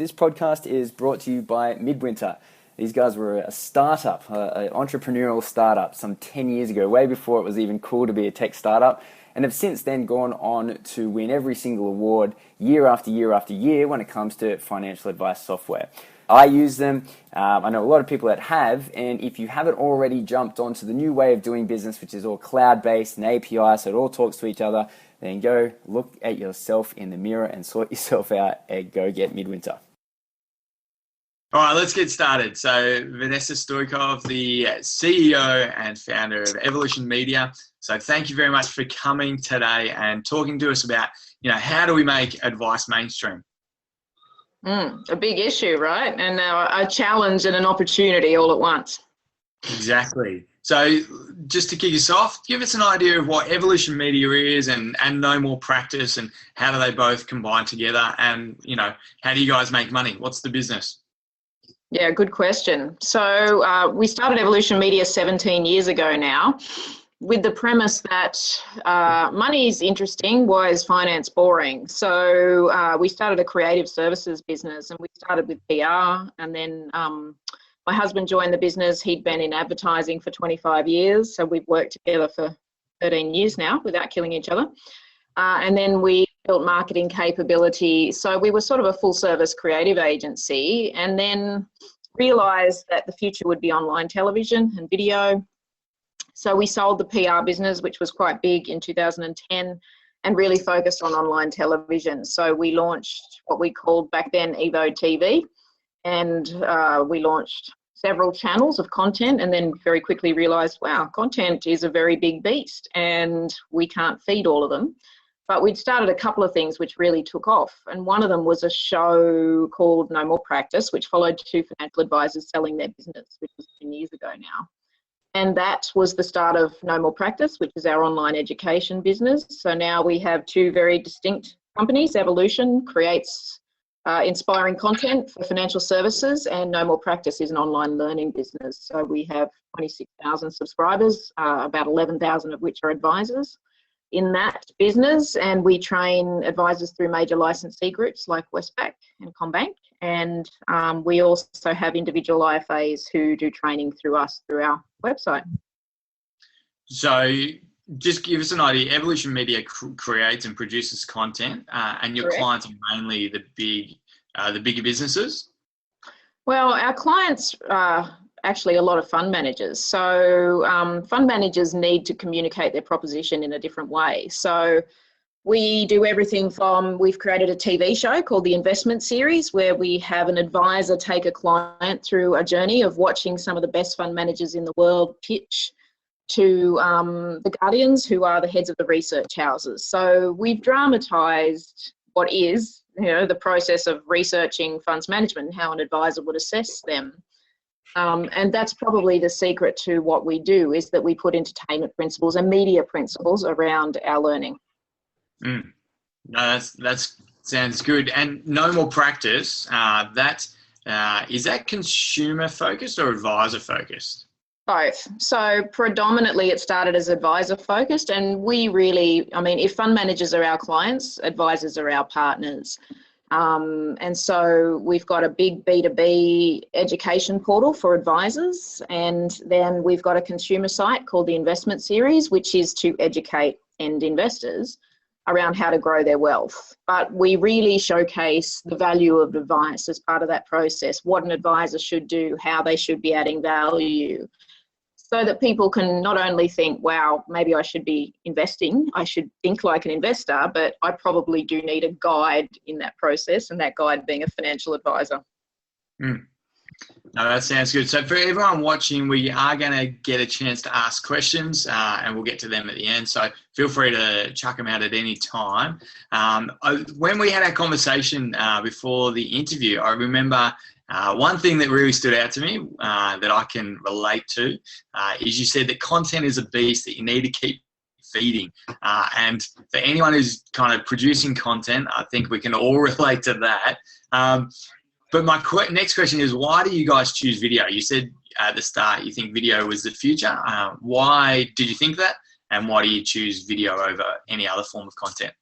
This podcast is brought to you by Midwinter. These guys were a startup, an entrepreneurial startup some 10 years ago, way before it was even cool to be a tech startup, and have since then gone on to win every single award year after year after year when it comes to financial advice software. I use them. I know a lot of people that have, and if you haven't already jumped onto the new way of doing business, which is all cloud-based and API, so it all talks to each other, then go look at yourself in the mirror and sort yourself out and go get Midwinter. All right, let's get started. So Vanessa Stoykov, the CEO and founder of Evolution Media. So thank you very much for coming today and talking to us about, how do we make advice mainstream? A big issue, right? And a challenge and an opportunity all at once. Exactly. So just to kick us off, give us an idea of what Evolution Media is and No More Practice, and how do they both combine together, and, how do you guys make money? What's the business? Yeah, good question. So we started Evolution Media 17 years ago now, with the premise that money is interesting, why is finance boring? So we started a creative services business, and we started with PR, and then my husband joined the business. He'd been in advertising for 25 years, so we've worked together for 13 years now without killing each other. And then we built marketing capability. So we were sort of a full service creative agency, and then realised that the future would be online television and video. So we sold the PR business, which was quite big, in 2010, and really focused on online television. So we launched what we called back then Evo TV, and we launched several channels of content, and then very quickly realised, wow, content is a very big beast and we can't feed all of them. But we'd started a couple of things which really took off, and one of them was a show called No More Practice, which followed two financial advisors selling their business, which was 10 years ago now. And that was the start of No More Practice, which is our online education business. So now we have two very distinct companies. Evolution creates inspiring content for financial services, and No More Practice is an online learning business. So we have 26,000 subscribers, about 11,000 of which are advisors in that business, and we train advisors through major licensee groups like Westpac and CommBank, and we also have individual IFAs who do training through us through our website. So just give us an idea. Evolution Media creates and produces content, and your Correct. clients are mainly the bigger businesses? Well, our clients are actually a lot of fund managers. So fund managers need to communicate their proposition in a different way. So we do everything from, we've created a TV show called The Investment Series, where we have an advisor take a client through a journey of watching some of the best fund managers in the world pitch to the guardians, who are the heads of the research houses. So we've dramatised what is, the process of researching funds management and how an advisor would assess them. And that's probably the secret to what we do, is that we put entertainment principles and media principles around our learning. No, that sounds good. And No More Practice, is that consumer focused or advisor focused? Both. So predominantly it started as advisor focused, and we really, if fund managers are our clients, advisors are our partners. And so we've got a big B2B education portal for advisors, and then we've got a consumer site called The Investment Series, which is to educate end investors around how to grow their wealth. But we really showcase the value of advice as part of that process, what an advisor should do, how they should be adding value, so that people can not only think, wow, maybe I should be investing, I should think like an investor, but I probably do need a guide in that process, and that guide being a financial advisor. No, that sounds good. So for everyone watching, we are going to get a chance to ask questions, and we'll get to them at the end. So feel free to chuck them out at any time. When we had our conversation before the interview, I remember one thing that really stood out to me that I can relate to is you said that content is a beast that you need to keep feeding. And for anyone who's kind of producing content, I think we can all relate to that. But my next question is, why do you guys choose video? You said at the start you think video was the future. Why did you think that? And why do you choose video over any other form of content?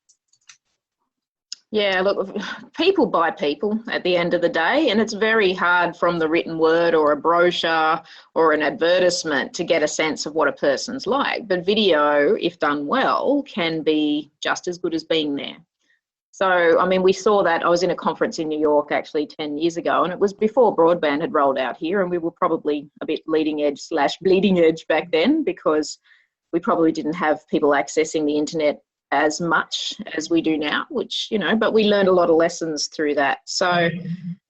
Yeah, look, people buy people at the end of the day, and it's very hard from the written word or a brochure or an advertisement to get a sense of what a person's like. But video, if done well, can be just as good as being there. So, I mean, we saw that. I was in a conference in New York actually 10 years ago, and it was before broadband had rolled out here, and we were probably a bit leading edge / bleeding edge back then, because we probably didn't have people accessing the internet as much as we do now, which, but we learned a lot of lessons through that. So,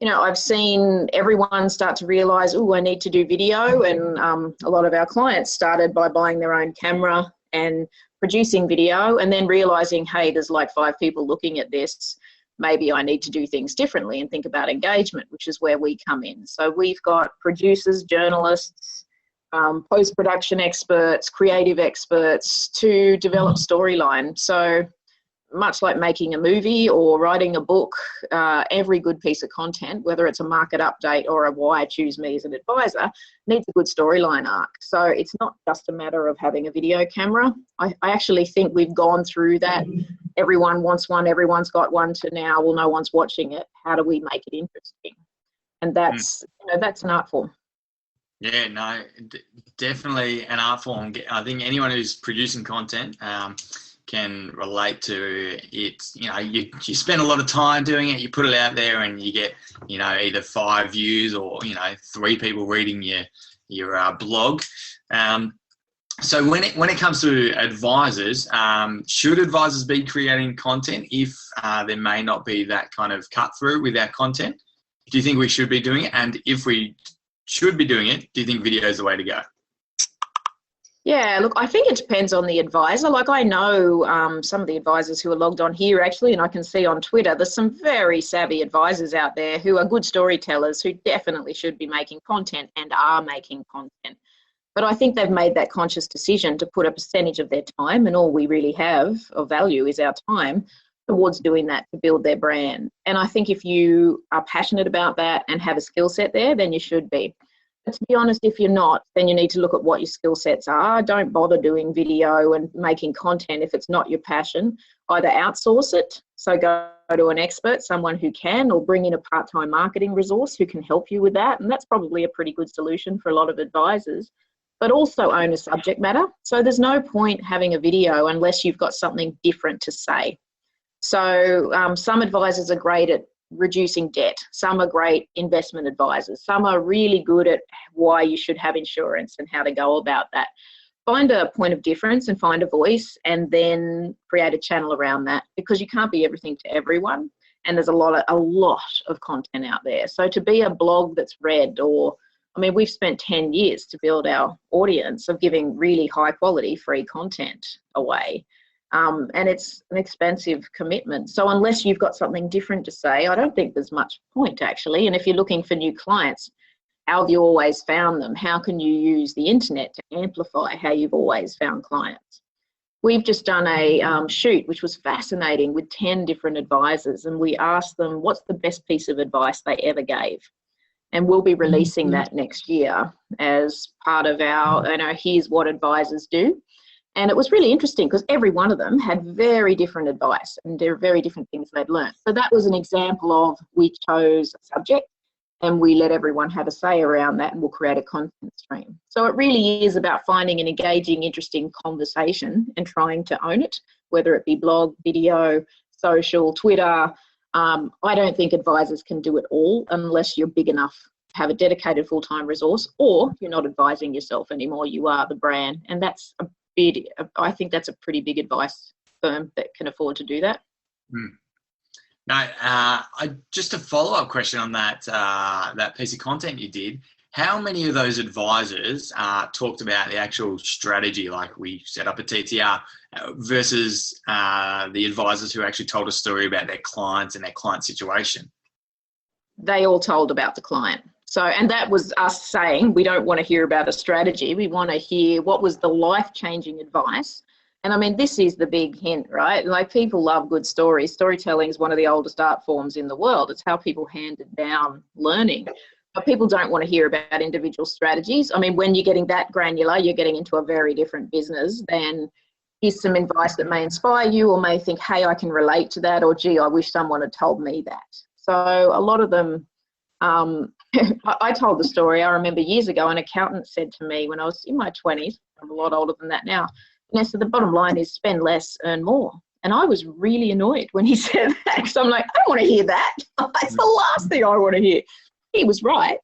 I've seen everyone start to realize, oh, I need to do video. And a lot of our clients started by buying their own camera and producing video, and then realizing, hey, there's like 5 people looking at this. Maybe I need to do things differently and think about engagement, which is where we come in. So we've got producers, journalists, post-production experts, creative experts to develop storyline. So much like making a movie or writing a book, every good piece of content, whether it's a market update or a why choose me as an advisor, needs a good storyline arc. So it's not just a matter of having a video camera. I actually think we've gone through that. Everyone wants one, everyone's got one, to now, well, no one's watching it. How do we make it interesting? And that's, that's an art form. Yeah, no, definitely an art form. I think anyone who's producing content can relate to it. You spend a lot of time doing it, you put it out there, and you get, either 5 views or, 3 people reading your blog. So when it comes to advisors, should advisors be creating content if there may not be that kind of cut through with our content? Do you think we should be doing it? And if we should be doing it, do you think video is the way to go? Yeah, look, I think it depends on the advisor. Like, I know some of the advisors who are logged on here actually, and I can see on Twitter, there's some very savvy advisors out there who are good storytellers who definitely should be making content and are making content. But I think they've made that conscious decision to put a percentage of their time, and all we really have of value is our time, towards doing that to build their brand. And I think if you are passionate about that and have a skill set there, then you should be. But to be honest, if you're not, then you need to look at what your skill sets are. Don't bother doing video and making content if it's not your passion. Either outsource it, so go to an expert, someone who can, or bring in a part-time marketing resource who can help you with that. And that's probably a pretty good solution for a lot of advisors. But also own a subject matter. So there's no point having a video unless you've got something different to say. So some advisors are great at reducing debt. Some are great investment advisors. Some are really good at why you should have insurance and how to go about that. Find a point of difference and find a voice, and then create a channel around that, because you can't be everything to everyone. And there's a lot of content out there. So to be a blog that's read, or, I mean, we've spent 10 years to build our audience of giving really high quality free content away. And it's an expensive commitment. So unless you've got something different to say, I don't think there's much point, actually. And if you're looking for new clients, how have you always found them? How can you use the internet to amplify how you've always found clients? We've just done a shoot, which was fascinating, with 10 different advisors, and we asked them what's the best piece of advice they ever gave. And we'll be releasing that next year as part of our, here's what advisors do. And it was really interesting because every one of them had very different advice, and there are very different things they'd learned. So that was an example of, we chose a subject and we let everyone have a say around that, and we'll create a content stream. So it really is about finding an engaging, interesting conversation and trying to own it, whether it be blog, video, social, Twitter. I don't think advisors can do it all unless you're big enough to have a dedicated full-time resource, or you're not advising yourself anymore, you are the brand. And that's I think that's a pretty big advice firm that can afford to do that. No, just a follow-up question on that piece of content you did. How many of those advisors talked about the actual strategy, like we set up a TTR, versus the advisors who actually told a story about their clients and their client situation? They all told about the client. So, and that was us saying, we don't want to hear about a strategy. We want to hear what was the life-changing advice. And I mean, this is the big hint, right? Like, people love good stories. Storytelling is one of the oldest art forms in the world. It's how people handed down learning. But people don't want to hear about individual strategies. I mean, when you're getting that granular, you're getting into a very different business than here's some advice that may inspire you, or may think, hey, I can relate to that, or gee, I wish someone had told me that. So a lot of them, I told the story. I remember years ago, an accountant said to me when I was in my 20s, I'm a lot older than that now, Vanessa, the bottom line is spend less, earn more. And I was really annoyed when he said that, because I'm like, I don't want to hear that. It's the last thing I want to hear. He was right.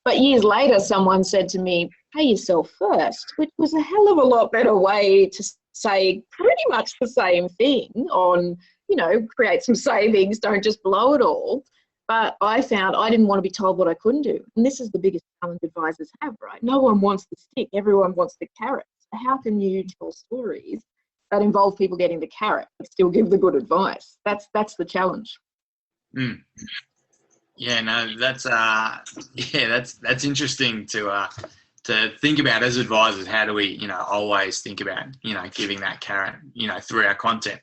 But years later, someone said to me, pay yourself first, which was a hell of a lot better way to say pretty much the same thing on, you know, create some savings, don't just blow it all. But I found I didn't want to be told what I couldn't do. And this is the biggest challenge advisors have, right? No one wants the stick. Everyone wants the carrot. So how can you tell stories that involve people getting the carrot but still give the good advice? That's the challenge. Mm. Yeah, no, that's interesting to think about as advisors. How do we, you know, always think about, you know, giving that carrot, you know, through our content.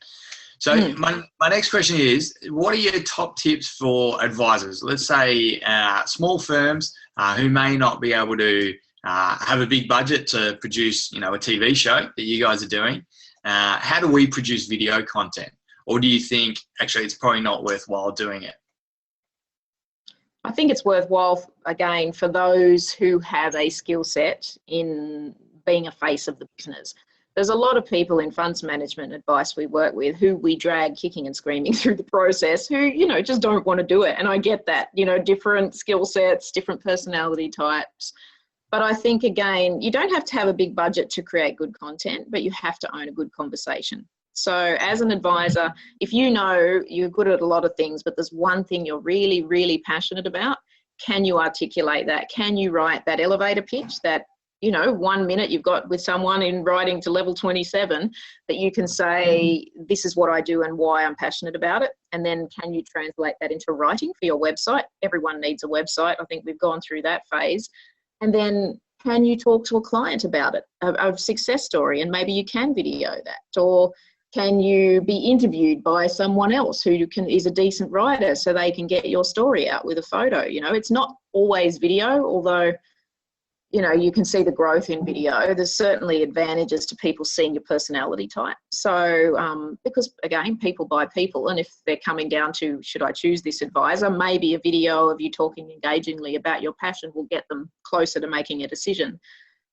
So my next question is, what are your top tips for advisors? Let's say small firms who may not be able to have a big budget to produce, you know, a TV show that you guys are doing. How do we produce video content? Or do you think actually it's probably not worthwhile doing it? I think it's worthwhile, again, for those who have a skill set in being a face of the business. There's a lot of people in funds management advice we work with who we drag kicking and screaming through the process who, you know, just don't want to do it. And I get that, you know, different skill sets, different personality types. But I think, again, you don't have to have a big budget to create good content, but you have to own a good conversation. So as an advisor, if you know you're good at a lot of things, but there's one thing you're really, really passionate about, can you articulate that? Can you write that elevator pitch that, you know, 1 minute you've got with someone in writing to level 27 that you can say, this is what I do and why I'm passionate about it. And then can you translate that into writing for your website? Everyone needs a website. I think we've gone through that phase. And then can you talk to a client about it, a success story, and maybe you can video that? Or can you be interviewed by someone else who is a decent writer so they can get your story out with a photo? You know, it's not always video, although, you know, you can see the growth in video. There's certainly advantages to people seeing your personality type. So, because again, people buy people, and if they're coming down to, should I choose this advisor, maybe a video of you talking engagingly about your passion will get them closer to making a decision.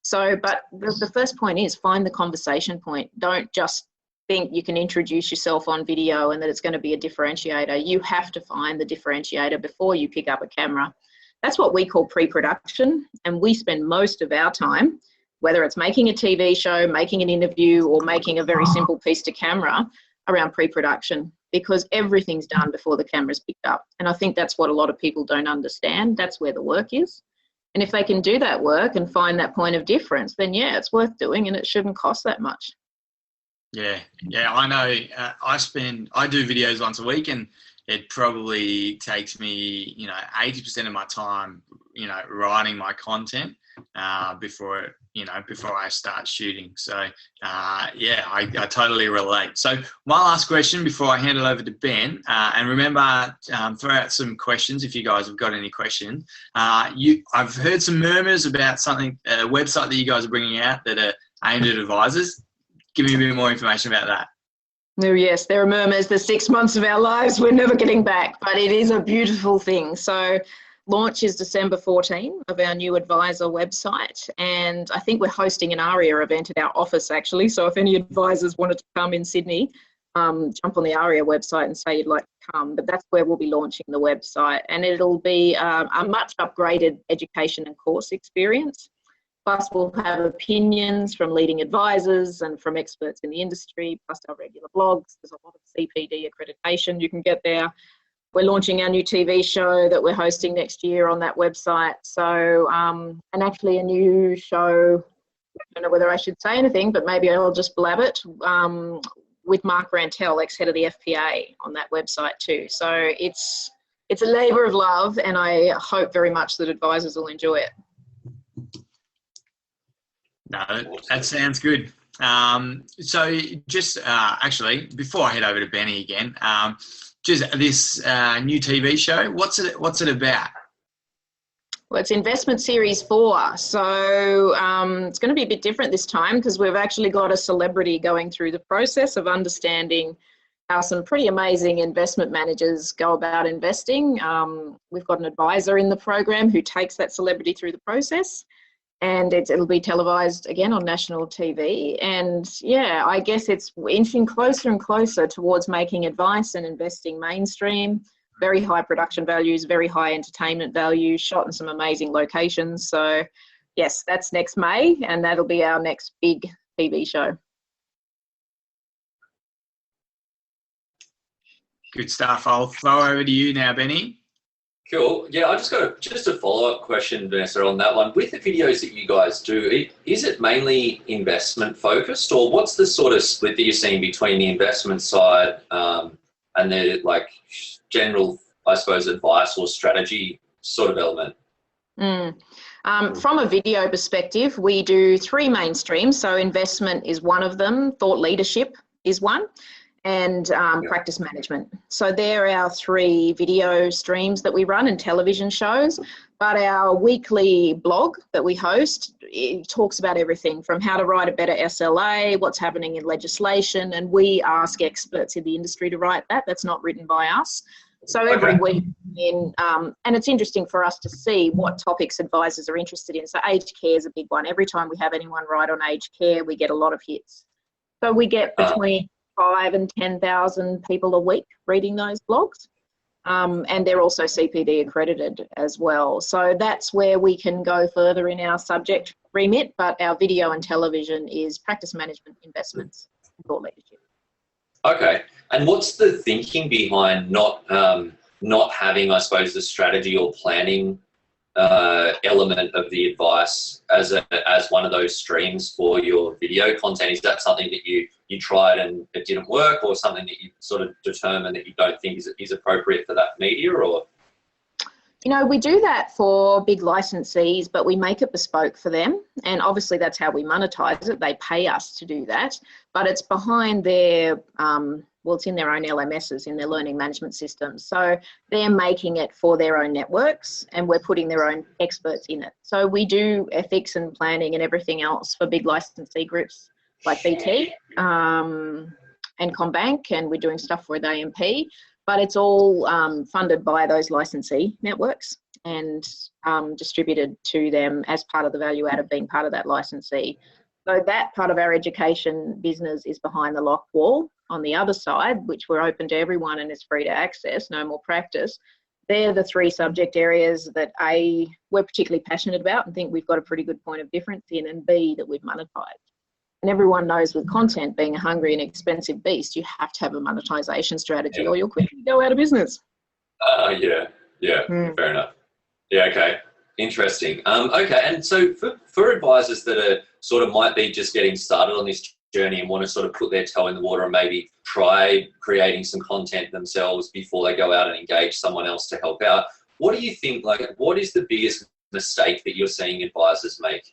So, but the first point is find the conversation point. Don't just think you can introduce yourself on video and that it's going to be a differentiator. You have to find the differentiator before you pick up a camera. That's what we call pre-production, and we spend most of our time, whether it's making a TV show, making an interview, or making a very simple piece to camera, around pre-production, because everything's done before the camera's picked up. And I think that's what a lot of people don't understand. That's where the work is. And if they can do that work and find that point of difference, then yeah, it's worth doing, and it shouldn't cost that much. Yeah, I know. I do videos once a week, and it probably takes me, 80% of my time, writing my content before I start shooting. So, I totally relate. So my last question before I hand it over to Ben, and remember, throw out some questions if you guys have got any questions. I've heard some murmurs about something, a website that you guys are bringing out that are aimed at advisors. Give me a bit more information about that. Oh, yes, there are murmurs. The 6 months of our lives we're never getting back, but it is a beautiful thing. So launch is December 14 of our new advisor website, and I think we're hosting an ARIA event at our office actually. So if any advisors wanted to come in Sydney, jump on the ARIA website and say you'd like to come. But that's where we'll be launching the website, and it'll be a much upgraded education and course experience. Plus, we'll have opinions from leading advisors and from experts in the industry, plus our regular blogs. There's a lot of CPD accreditation you can get there. We're launching our new TV show that we're hosting next year on that website. So, and actually a new show, I don't know whether I should say anything, but maybe I'll just blab it, with Mark Rantel, ex-head of the FPA, on that website too. So it's a labour of love, and I hope very much that advisors will enjoy it. No, that sounds good. So just actually, before I head over to Benny again, just this new TV show, what's it about? Well, it's investment series 4. So it's going to be a bit different this time because we've actually got a celebrity going through the process of understanding how some pretty amazing investment managers go about investing. We've got an advisor in the program who takes that celebrity through the process, and it'll be televised again on national TV. And yeah, I guess it's inching closer and closer towards making advice and investing mainstream. Very high production values, very high entertainment value, shot in some amazing locations. So yes, that's next May, and that'll be our next big TV show. Good stuff. I'll throw over to you now, Benny. Cool. Yeah, I just got a follow-up question, Vanessa, on that one. With the videos that you guys do, is it mainly investment focused, or what's the sort of split that you're seeing between the investment side and the like general, I suppose, advice or strategy sort of element? From a video perspective, we do 3 main streams. So investment is one of them, thought leadership is one, and practice management. So they're our 3 video streams that we run and television shows. But our weekly blog that we host, it talks about everything from how to write a better SLA, what's happening in legislation, and we ask experts in the industry to write that. That's not written by us. So every week, and it's interesting for us to see what topics advisors are interested in. So aged care is a big one. Every time we have anyone write on aged care, we get a lot of hits. So we get between 5,000 and 10,000 people a week reading those blogs. And they're also CPD accredited as well. So that's where we can go further in our subject remit, but our video and television is practice management, investments, and thought leadership. Okay. And what's the thinking behind not having, I suppose, the strategy or planning element of the advice as one of those streams for your video content? Is that something that you tried and it didn't work, or something that you sort of determined that you don't think is appropriate for that media? Or you know, we do that for big licensees, but we make it bespoke for them. And obviously that's how we monetize it. They pay us to do that, but it's behind their, it's in their own LMSs, in their learning management systems. So they're making it for their own networks, and we're putting their own experts in it. So we do ethics and planning and everything else for big licensee groups like BT and CommBank, and we're doing stuff with AMP. But it's all funded by those licensee networks and distributed to them as part of the value add of being part of that licensee. So that part of our education business is behind the locked wall. On the other side, which we're open to everyone and is free to access, no more practice, they're the 3 subject areas that A, we're particularly passionate about and think we've got a pretty good point of difference in, and B, that we've monetized. And everyone knows with content being a hungry and expensive beast, you have to have a monetization strategy or you'll quickly go out of business. Fair enough. Yeah, okay. Interesting. Okay, and so for advisors that are sort of might be just getting started on this journey and want to sort of put their toe in the water and maybe try creating some content themselves before they go out and engage someone else to help out, what do you think, like, what is the biggest mistake that you're seeing advisors make?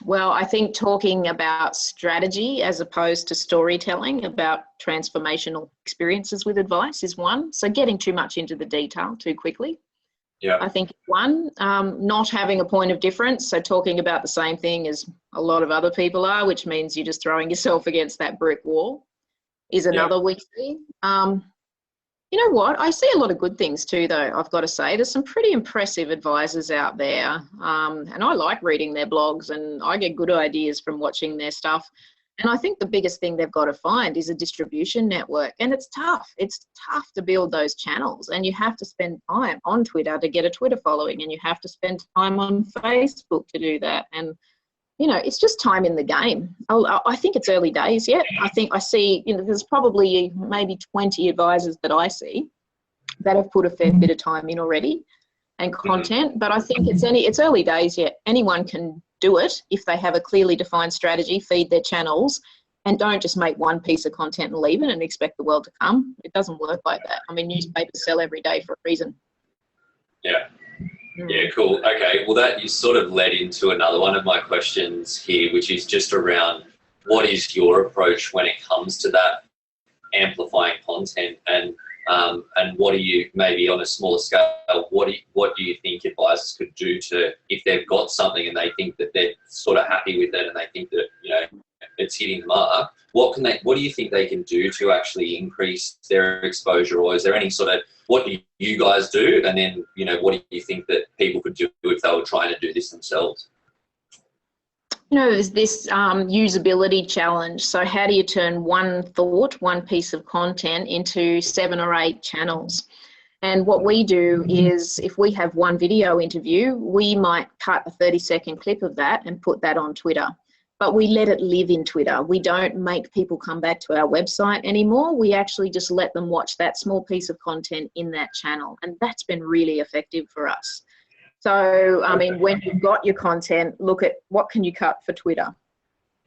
Well, I think talking about strategy as opposed to storytelling about transformational experiences with advice is one. So getting too much into the detail too quickly. Yeah, I think one, not having a point of difference. So talking about the same thing as a lot of other people are, which means you're just throwing yourself against that brick wall, is another we see. You know what? I see a lot of good things too, though, I've got to say. There's some pretty impressive advisors out there, and I like reading their blogs, and I get good ideas from watching their stuff. And I think the biggest thing they've got to find is a distribution network, and it's tough. It's tough to build those channels, and you have to spend time on Twitter to get a Twitter following, and you have to spend time on Facebook to do that. And you know, it's just time in the game. I think it's early days yet. I think I see, you know, there's probably maybe 20 advisors that I see that have put a fair bit of time in already and content, but I think it's early days yet. Anyone can do it if they have a clearly defined strategy, feed their channels, and don't just make one piece of content and leave it and expect the world to come. It doesn't work like that. I mean, newspapers sell every day for a reason. Yeah. Yeah, cool. Okay, well, that you sort of led into another one of my questions here, which is just around what is your approach when it comes to that amplifying content? And And what do you, maybe on a smaller scale, what do you think advisors could do to, if they've got something and they think that they're sort of happy with it and they think that, you know, it's hitting the mark, what do you think they can do to actually increase their exposure? Or is there any sort of, what do you guys do? And then, you know, what do you think that people could do if they were trying to do this themselves? You know, there's this usability challenge. So how do you turn one thought, one piece of content into 7 or 8 channels? And what we do is, if we have one video interview, we might cut a 30-second clip of that and put that on Twitter. But we let it live in Twitter. We don't make people come back to our website anymore. We actually just let them watch that small piece of content in that channel. And that's been really effective for us. So, I mean, when you've got your content, look at what can you cut for Twitter?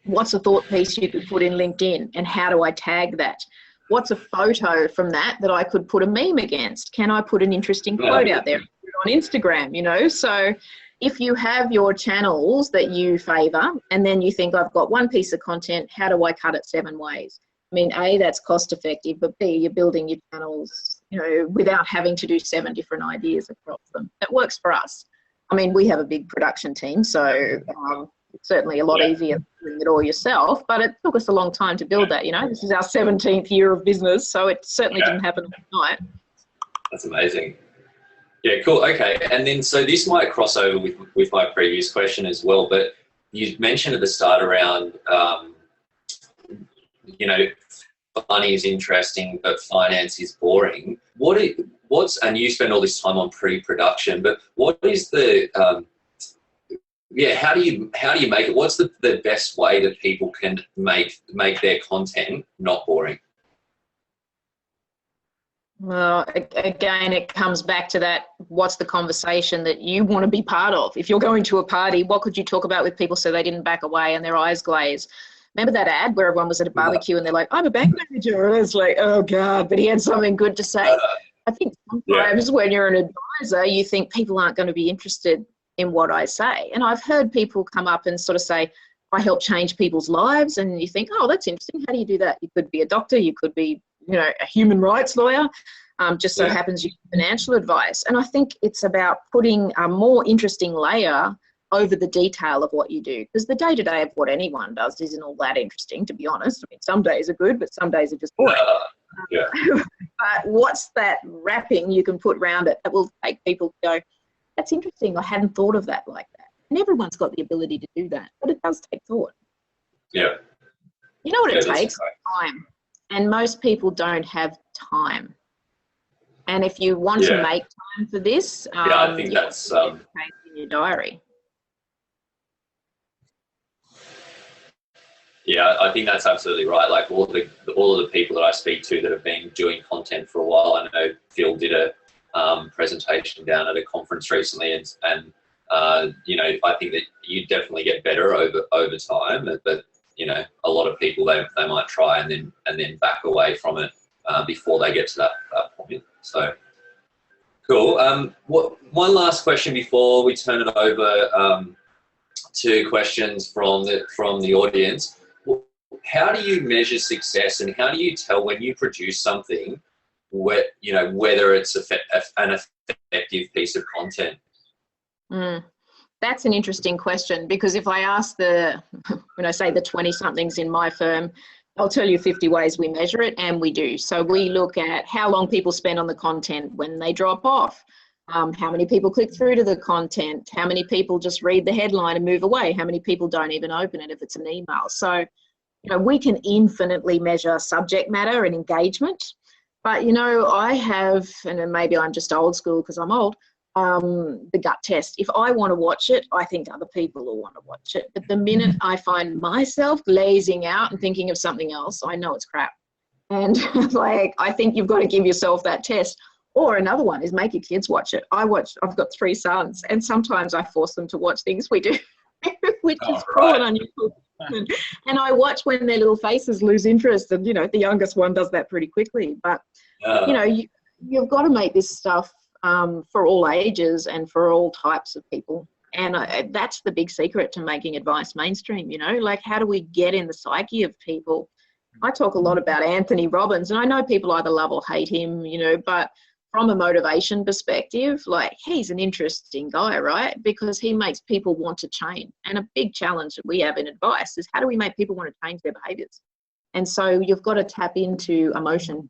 What's a thought piece you could put in LinkedIn, and how do I tag that? What's a photo from that I could put a meme against? Can I put an interesting quote out there on Instagram, you know? So if you have your channels that you favour, and then you think, I've got one piece of content, how do I cut it 7 ways? I mean, A, that's cost effective, but B, you're building your channels, you know, without having to do 7 different ideas across them. It works for us. I mean, we have a big production team, so it's certainly a lot easier doing it all yourself, but it took us a long time to build that, you know. This is our 17th year of business, so it certainly didn't happen overnight. That's amazing. Yeah, cool. Okay, and then so this might cross over with my previous question as well, but you mentioned at the start around, you know, money is interesting, but finance is boring. And you spend all this time on pre-production, but what is the, how do you make it? What's the best way that people can make their content not boring? Well, again, it comes back to that, what's the conversation that you want to be part of? If you're going to a party, what could you talk about with people so they didn't back away and their eyes glaze? Remember that ad where everyone was at a barbecue and they're like, I'm a bank manager. And it's like, oh, God, but he had something good to say. I think sometimes when you're an advisor, you think people aren't going to be interested in what I say. And I've heard people come up and sort of say, I help change people's lives. And you think, oh, that's interesting. How do you do that? You could be a doctor. You could be, you know, a human rights lawyer. Just so happens you give financial advice. And I think it's about putting a more interesting layer over the detail of what you do. Because the day-to-day of what anyone does isn't all that interesting, to be honest. I mean, some days are good, but some days are just boring. But what's that wrapping you can put around it that will take people to go, that's interesting, I hadn't thought of that like that. And everyone's got the ability to do that, but it does take thought. Yeah. You know what it takes? Time. And most people don't have time. And if you want to make time for this, I think that's in your diary. Yeah, I think that's absolutely right. Like all of the people that I speak to that have been doing content for a while, I know Phil did a presentation down at a conference recently, and you know, I think that you definitely get better over time. But you know, a lot of people they might try and then back away from it before they get to that point. So cool. One last question before we turn it over to questions from the audience. How do you measure success, and how do you tell when you produce something, whether it's an effective piece of content? That's an interesting question, because if I ask when I say the 20-somethings in my firm, I'll tell you 50 ways we measure it, and we do. So we look at how long people spend on the content when they drop off, how many people click through to the content, how many people just read the headline and move away, how many people don't even open it if it's an email. So, we can infinitely measure subject matter and engagement. But, I have, and then maybe I'm just old school because I'm old, the gut test. If I want to watch it, I think other people will want to watch it. But the minute I find myself glazing out and thinking of something else, I know it's crap. And I think you've got to give yourself that test. Or another one is make your kids watch it. I've got 3 sons, and sometimes I force them to watch things we do, which is cruel and unusual. And I watch when their little faces lose interest, and the youngest one does that pretty quickly. But you've got to make this stuff for all ages and for all types of people. And that's the big secret to making advice mainstream. How do we get in the psyche of people I talk a lot about Anthony Robbins, and I know people either love or hate him, but from a motivation perspective, like, he's an interesting guy, right? Because he makes people want to change. And a big challenge that we have in advice is, how do we make people want to change their behaviors? And so you've got to tap into emotion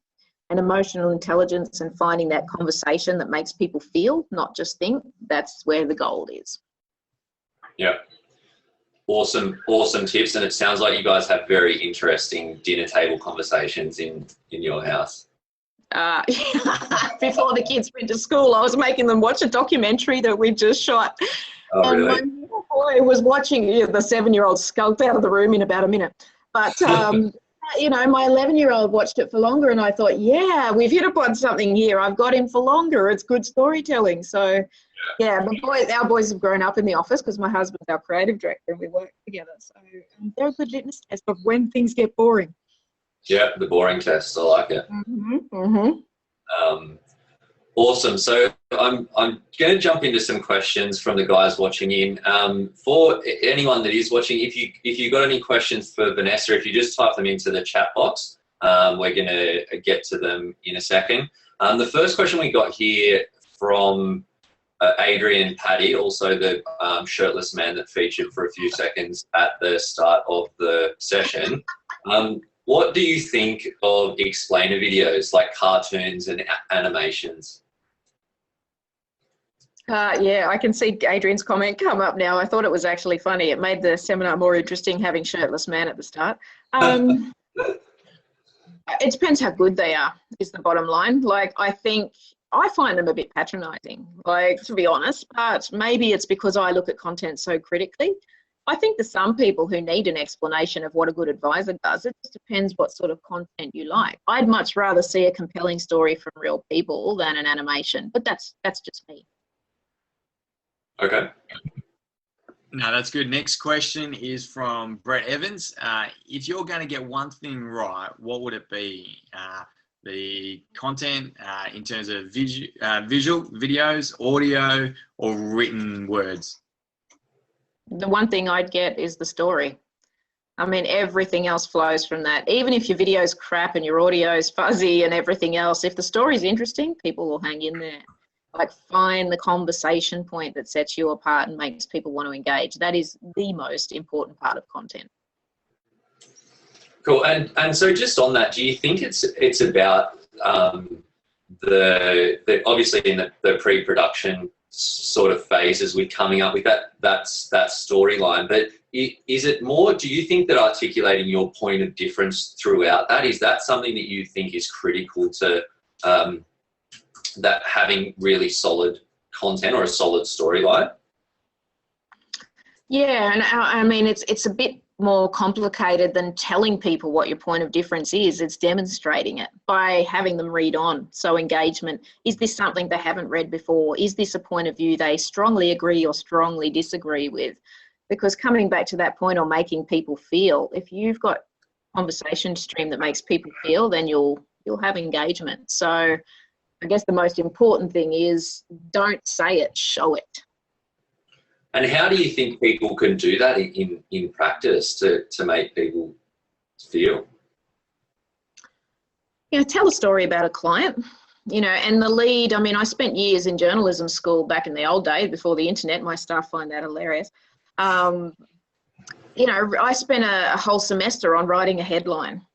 and emotional intelligence and finding that conversation that makes people feel, not just think. That's where the gold is. Yeah. Awesome tips. And it sounds like you guys have very interesting dinner table conversations in your house. Before the kids went to school, I was making them watch a documentary that we've just shot. Oh, and really? my little boy was watching, the 7-year-old skulked out of the room in about a minute. But, my 11-year-old watched it for longer, and I thought, yeah, we've hit upon something here. I've got him for longer. It's good storytelling. So, yeah, our boys have grown up in the office because my husband's our creative director and we work together. So they're a good litmus test of when things get boring. Yeah, the boring test. I like it. Mm-hmm, mm-hmm. Awesome. So I'm going to jump into some questions from the guys watching in. For anyone that is watching, if you got any questions for Vanessa, if you just type them into the chat box, we're going to get to them in a second. The first question we got here from Adrian Paddy, also the shirtless man that featured for a few seconds at the start of the session. What do you think of explainer videos like cartoons and animations? Yeah, I can see Adrian's comment come up now. I thought it was actually funny. It made the seminar more interesting having shirtless man at the start. It depends how good they are, is the bottom line. Like, I find them a bit patronising, like, to be honest, but maybe it's because I look at content so critically. I think there's some people who need an explanation of what a good advisor does. It just depends what sort of content you like. I'd much rather see a compelling story from real people than an animation, but that's just me. Okay. No, that's good. Next question is from Brett Evans. If you're going to get one thing right, what would it be? The content in terms of visual videos, audio, or written words? The one thing I'd get is the story. I mean, everything else flows from that. Even if your video's crap and your audio's fuzzy and everything else, if the story's interesting, people will hang in there. Like, find the conversation point that sets you apart and makes people want to engage. That is the most important part of content. Cool. And so just on that, do you think it's about the obviously in the pre-production sort of phases with coming up with that storyline, but is it more, do you think that articulating your point of difference throughout that, is that something that you think is critical to that having really solid content or a solid storyline? Yeah, and I mean, it's a bit more complicated than telling people what your point of difference is. It's demonstrating it by having them read on. So engagement, is this something they haven't read before? Is this a point of view they strongly agree or strongly disagree with? Because coming back to that point on making people feel, if you've got a conversation stream that makes people feel, then you'll have engagement. So I guess the most important thing is, don't say it, show it. And how do you think people can do that in practice to make people feel? Tell a story about a client, and the lead. I mean, I spent years in journalism school back in the old days before the internet. My staff find that hilarious. I spent a whole semester on writing a headline,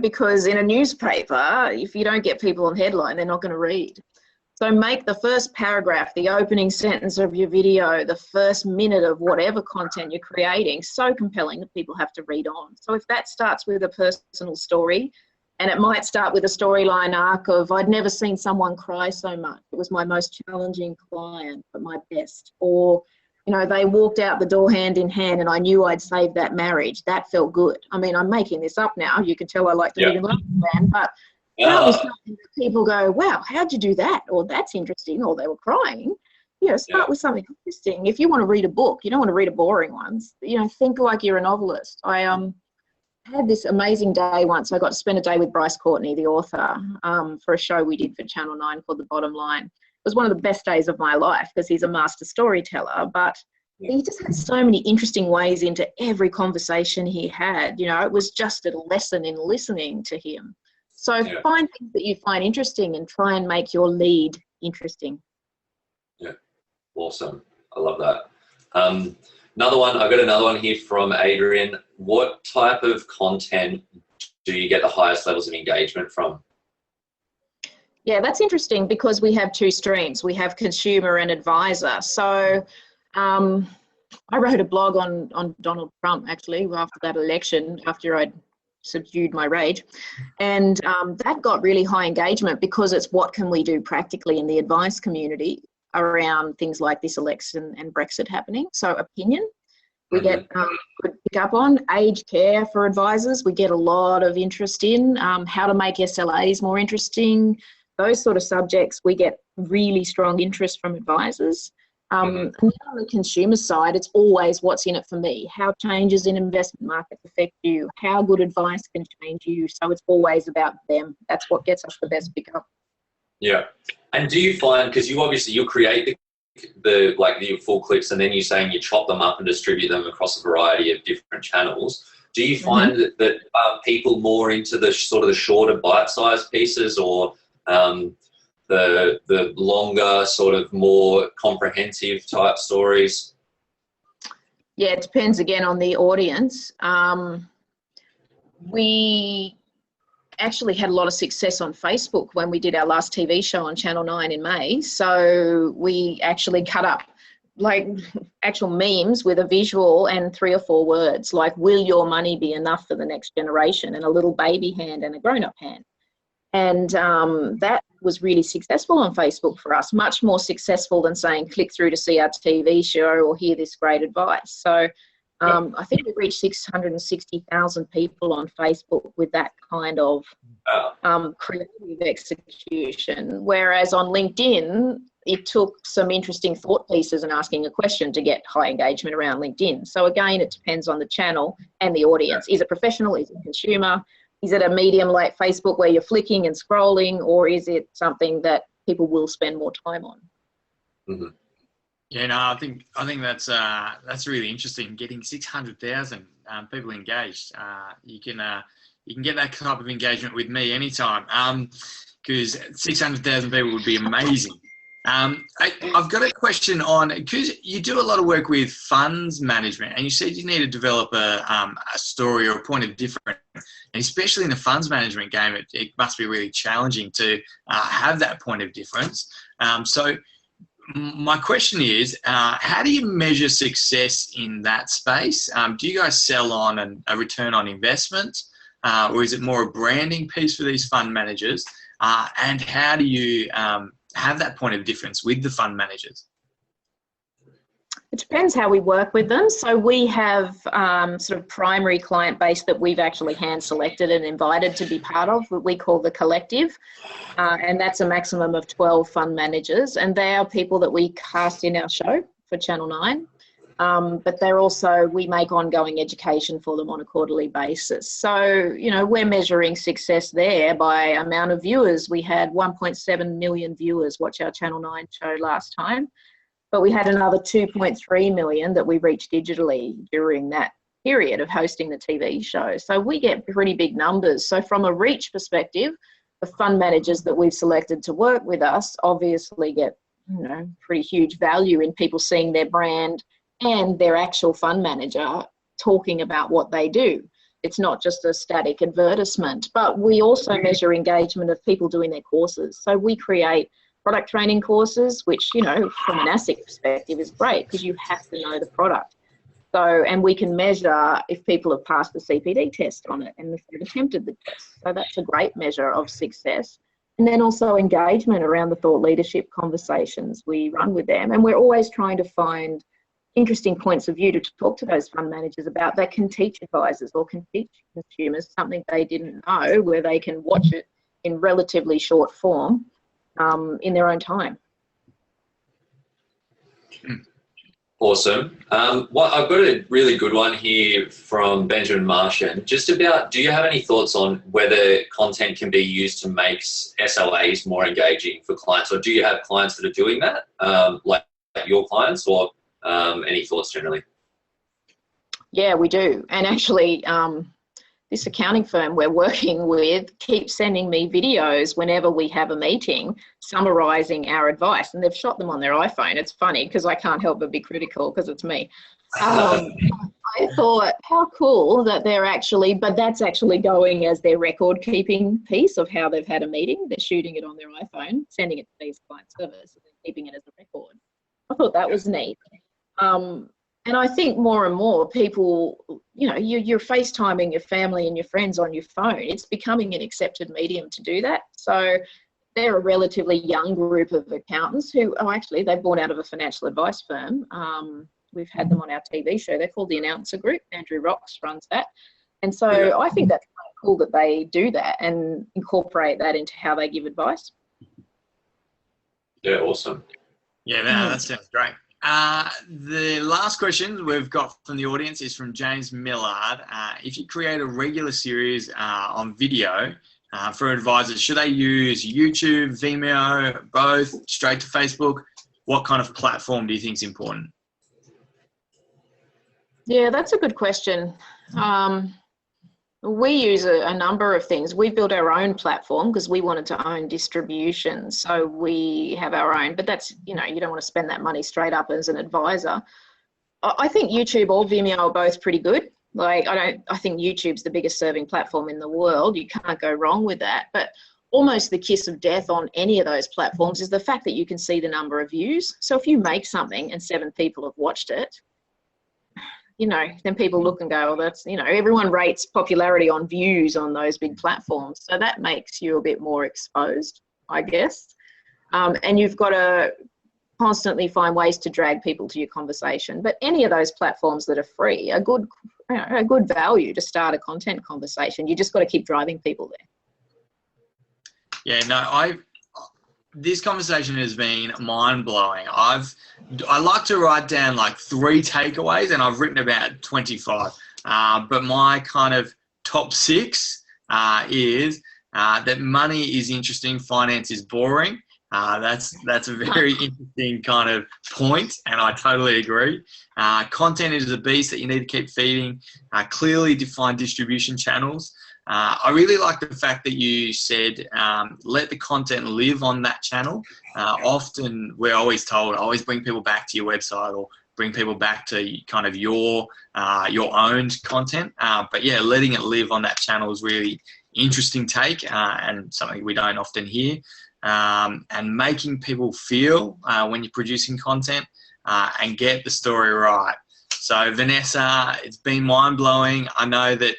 because in a newspaper, if you don't get people on headline, they're not going to read. So make the first paragraph, the opening sentence of your video, the first minute of whatever content you're creating, so compelling that people have to read on. So if that starts with a personal story, and it might start with a storyline arc of, I'd never seen someone cry so much. It was my most challenging client, but my best. Or, they walked out the door hand in hand and I knew I'd saved that marriage. That felt good. I mean, I'm making this up now. You can tell I like to live in London, but that was something that people go, wow, how'd you do that? Or that's interesting. Or they were crying. Start with something interesting. If you want to read a book, you don't want to read a boring one. Think like you're a novelist. I had this amazing day once. I got to spend a day with Bryce Courtney, the author, for a show we did for Channel 9 called The Bottom Line. It was one of the best days of my life because he's a master storyteller. But he just had so many interesting ways into every conversation he had. It was just a lesson in listening to him. So find things that you find interesting and try and make your lead interesting. Yeah, awesome. I love that. I got another one here from Adrian. What type of content do you get the highest levels of engagement from? Yeah, that's interesting because we have two streams. We have consumer and advisor. So I wrote a blog on Donald Trump, actually, after that election, after I'd subdued my rage. And that got really high engagement because it's what can we do practically in the advice community around things like this election and Brexit happening. So opinion, we get good pick up on. Aged care for advisors, we get a lot of interest in. How to make SLAs more interesting. Those sort of subjects, we get really strong interest from advisors. And then on the consumer side, it's always what's in it for me. How changes in investment markets affect you? How good advice can change you? So it's always about them. That's what gets us the best pickup. Yeah. And do you find, because you create the full clips and then you're saying you chop them up and distribute them across a variety of different channels. Do you find that people more into the sort of the shorter bite-sized pieces or the longer, sort of more comprehensive type stories? Yeah, it depends again on the audience. We actually had a lot of success on Facebook when we did our last TV show on Channel 9 in May. So we actually cut up like actual memes with a visual and 3 or 4 words, like, will your money be enough for the next generation? And a little baby hand and a grown-up hand. And that was really successful on Facebook for us, much more successful than saying, click through to see our TV show or hear this great advice. So I think we reached 660,000 people on Facebook with that kind of creative execution. Whereas on LinkedIn, it took some interesting thought pieces and asking a question to get high engagement around LinkedIn. So again, it depends on the channel and the audience. Is it professional? Is it consumer? Is it a medium like Facebook where you're flicking and scrolling, or is it something that people will spend more time on? Yeah, no, I think that's really interesting. Getting 600,000 people engaged. You can get that type of engagement with me anytime. Because 600,000 people would be amazing. I've got a question on, because you do a lot of work with funds management, and you said you need to develop a story or a point of difference, and especially in the funds management game, it must be really challenging to have that point of difference. So my question is, how do you measure success in that space? Do you guys sell on a return on investment, or is it more a branding piece for these fund managers? And how do you have that point of difference with the fund managers? It depends how we work with them. So we have sort of primary client base that we've actually hand selected and invited to be part of, what we call the collective. And that's a maximum of 12 fund managers. And they are people that we cast in our show for Channel 9. But they're also, we make ongoing education for them on a quarterly basis. So, we're measuring success there by amount of viewers. We had 1.7 million viewers watch our Channel 9 show last time, but we had another 2.3 million that we reached digitally during that period of hosting the TV show. So we get pretty big numbers. So from a reach perspective, the fund managers that we've selected to work with us obviously get, pretty huge value in people seeing their brand and their actual fund manager talking about what they do. It's not just a static advertisement, but we also measure engagement of people doing their courses. So we create product training courses, which, from an ASIC perspective is great because you have to know the product. So, and we can measure if people have passed the CPD test on it and if they've attempted the test. So that's a great measure of success. And then also engagement around the thought leadership conversations we run with them. And we're always trying to find interesting points of view to talk to those fund managers about that can teach advisors or can teach consumers something they didn't know, where they can watch it in relatively short form in their own time. Awesome. I've got a really good one here from Benjamin Martian. Just about, do you have any thoughts on whether content can be used to make SLAs more engaging for clients, or do you have clients that are doing that, like your clients, or Any thoughts generally? Yeah, we do. And actually, this accounting firm we're working with keeps sending me videos whenever we have a meeting summarising our advice. And they've shot them on their iPhone. It's funny because I can't help but be critical because it's me. I thought, how cool that they're actually, but that's actually going as their record keeping piece of how they've had a meeting. They're shooting it on their iPhone, sending it to these client service, and then keeping it as a record. I thought that was neat. And I think more and more people, you're FaceTiming your family and your friends on your phone. It's becoming an accepted medium to do that. So they're a relatively young group of accountants who, actually, they're born out of a financial advice firm. We've had them on our TV show. They're called the Announcer Group. Andrew Rocks runs that. And so I think that's kind of cool that they do that and incorporate that into how they give advice. Yeah, awesome. Yeah, that sounds great. The last question we've got from the audience is from James Millard. If you create a regular series on video for advisors, should they use YouTube, Vimeo, both, straight to Facebook? What kind of platform do you think is important? Yeah, that's a good question. We use a number of things. We built our own platform because we wanted to own distribution. So we have our own, but that's, you don't want to spend that money straight up as an advisor. I think YouTube or Vimeo are both pretty good. I think YouTube's the biggest serving platform in the world. You can't go wrong with that. But almost the kiss of death on any of those platforms is the fact that you can see the number of views. So if you make something and 7 people have watched it, then people look and go, well, that's, everyone rates popularity on views on those big platforms. So that makes you a bit more exposed, I guess. And you've got to constantly find ways to drag people to your conversation. But any of those platforms that are free are good, a good value to start a content conversation. You just got to keep driving people there. Yeah, no, this conversation has been mind-blowing. I like to write down like 3 takeaways, and I've written about 25. But my kind of top 6 is that money is interesting, finance is boring. That's a very interesting kind of point, and I totally agree. Content is a beast that you need to keep feeding. Clearly defined distribution channels. I really like the fact that you said let the content live on that channel. Often we're always told, always bring people back to your website or bring people back to kind of your owned content. But yeah, letting it live on that channel is really interesting take and something we don't often hear. And making people feel when you're producing content and get the story right. So Vanessa, it's been mind-blowing. I know that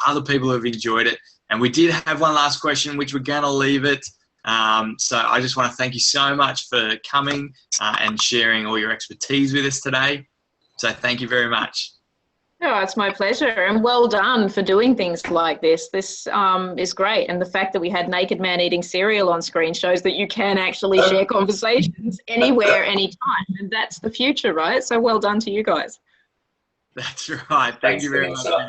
other people have enjoyed it. And we did have one last question, which we're going to leave it. So I just want to thank you so much for coming and sharing all your expertise with us today. So thank you very much. Oh, it's my pleasure, and well done for doing things like this. This is great, and the fact that we had Naked Man eating cereal on screen shows that you can actually share conversations anywhere, anytime, and that's the future, right? So well done to you guys. That's right. Thank you very much. So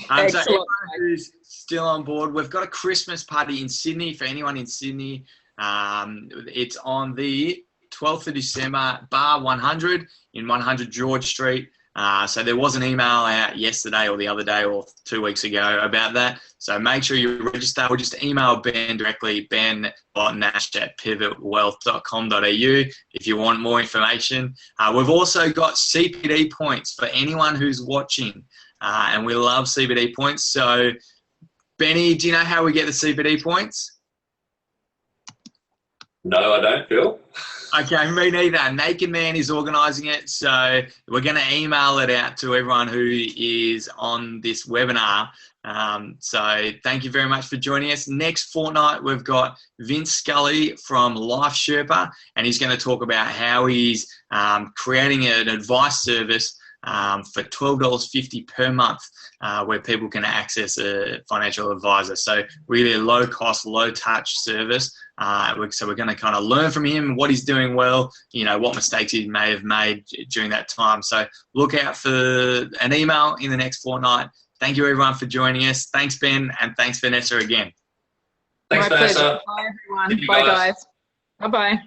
everyone who's still on board, we've got a Christmas party in Sydney for anyone in Sydney. It's on the 12th of December, Bar 100 in 100 George Street. So there was an email out yesterday or the other day or 2 weeks ago about that. So make sure you register or just email Ben directly, ben.nash@pivotwealth.com.au if you want more information. We've also got CPD points for anyone who's watching, and we love CPD points. So Benny, do you know how we get the CPD points? No, I don't, Phil. Okay, me neither. Naked Man is organising it, so we're going to email it out to everyone who is on this webinar. So thank you very much for joining us. Next fortnight, we've got Vince Scully from Life Sherpa, and he's going to talk about how he's creating an advice service for $12.50 per month, where people can access a financial advisor. So really a low cost, low touch service. So we're going to kind of learn from him what he's doing well, what mistakes he may have made during that time. So look out for an email in the next fortnight. Thank you everyone for joining us. Thanks Ben, and thanks Vanessa again. Thanks Vanessa. Bye everyone. Bye guys. Bye-bye.